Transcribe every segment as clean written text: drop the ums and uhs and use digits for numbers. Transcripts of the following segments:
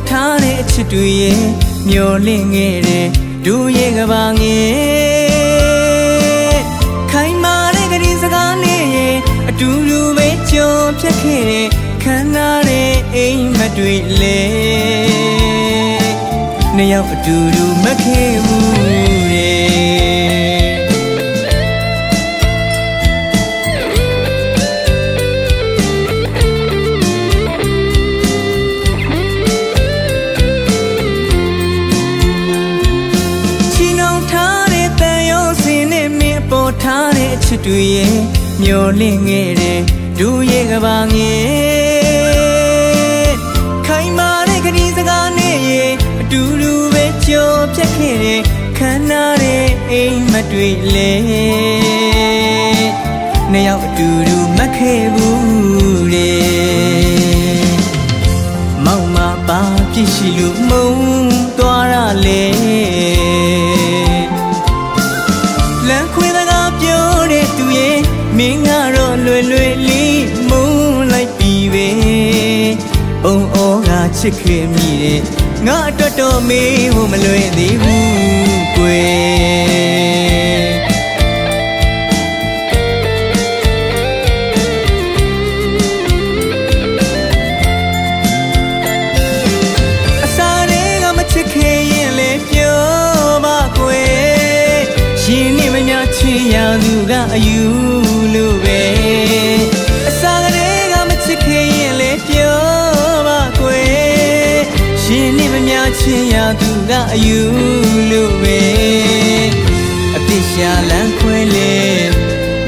ထားတဲ့အချစ်တွေရဲ့မျောလင့်ခဲ့တဲ့ဒူရဲ့ကဘာငယ်ခိုင်မာတဲ့ကလေးစကားနဲ့ရဲ့အတူတူပဲကြော်ဖြတ်ခဲ့တဲ့ခန္ဓာတဲ့အိမ်မက်တွေလေနှစ်ယောက်အတူတူမခဲ့ဘူးတဲ့ထားတဲ့အချစ်တွေရဲ့မျောလင့်ခဲ့တဲ့ဒူရဲ့ကဘာငယ်ခိုင်မာတဲ့ကလေးစကားနဲ့ရဲ့အတူတူပဲကြော်ဖြတ်ခဲ့တဲ့ခန္ဓာတဲ့အိမ်မက်တွေလေနှစ်ယောက်အတူတူမခဲ့ဘူးတဲ့မောင်မပါပြစ်ရှိလို့မုန်းသွားရလေမင်းကတော့လွယ်လွယ်လေးမုန်းလိုက်ပြီပဲဘုံဩကချစ်ခင်မိတဲ့ငါအတွက်တော့မေးဖို့မလွယ်သေးဘူးကွယ်အစားတွေကမချစ်ခင်ရင်လေပြောပါကွယ်ရှင်နေမညာချစ်ရသူကအယူလို့ပဲအစားကလေးကမချစ်ခင်ရင်လေပြောပါကွယ်ရှင်နေမများချင်ရသူကအယူလို့ပဲအပြစ်ရှာလန်းခွဲလေ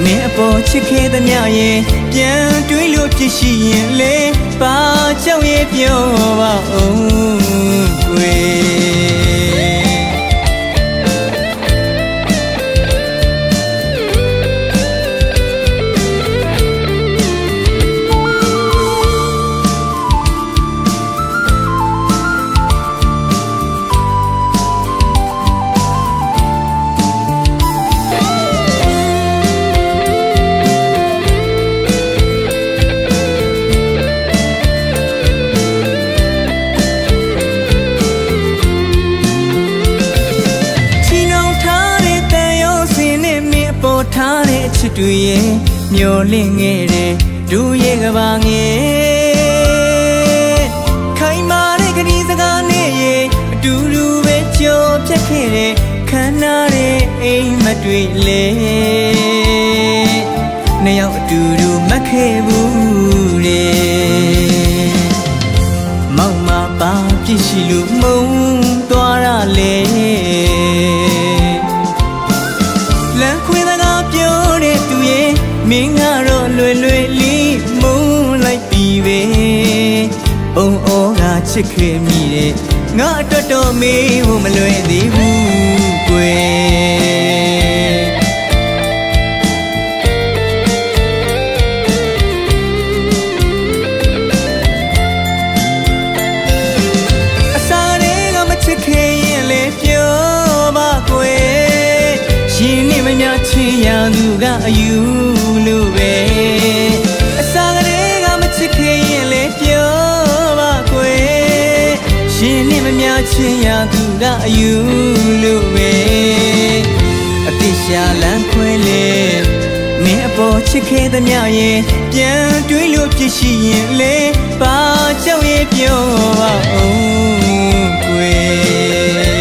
မင်းအပေါ်ချစ်ခဲ့သမျှရဲ့ပြန်တွေးလို့ဖြစ်ရှိရင်လေပါကြောက်ရဲ့ပြောပါဦးကွယ်ထားတဲ့အချစ်တွေရဲ့မျောလင့်ခဲ့တဲ့ဒူရဲ့ကဘာငယ်ခိုင်မာတဲ့ကလေးစကားနဲ့ရဲ့အတူတူပဲကြော်ဖြတ်ခဲ့တဲ့ခန္ဓာတဲ့အိမ်မက်တွေလေနှစ်ယောက်အတူတူမခဲ့ဘူးတဲ့မောင်မပါပြစ်ရှိလို့မုန်းသွားရလေမင်းကတော့လွယ်လွယ်လေးမုန်းလိုက်ပြီပဲဘုံဩကချစ်ခင်မိတဲ့ငါအတွက်တော့မေးဖို့မလွယ်သေးဘူးကွယ်အစားတွေကမချစ်ခင်ရင်လေပြောပါကွယ်ရှင်နေမညာချင်ရသူကအယူလို့ပဲအစားကလေးကမချစ်ခင်ရင်လေပြောပါကွယ်ရှင်နေမများချင်ရသူကအယူလို့ပဲအပြစ်ရှာလန်းခွဲလေမင်းအပေါ်ချစ်ခဲ့သမျှရဲ့ပြန်တွေးလို့ဖြစ်ရှိရင်လေပါကြောက်ရဲ့ပြောပါဦးကွယ်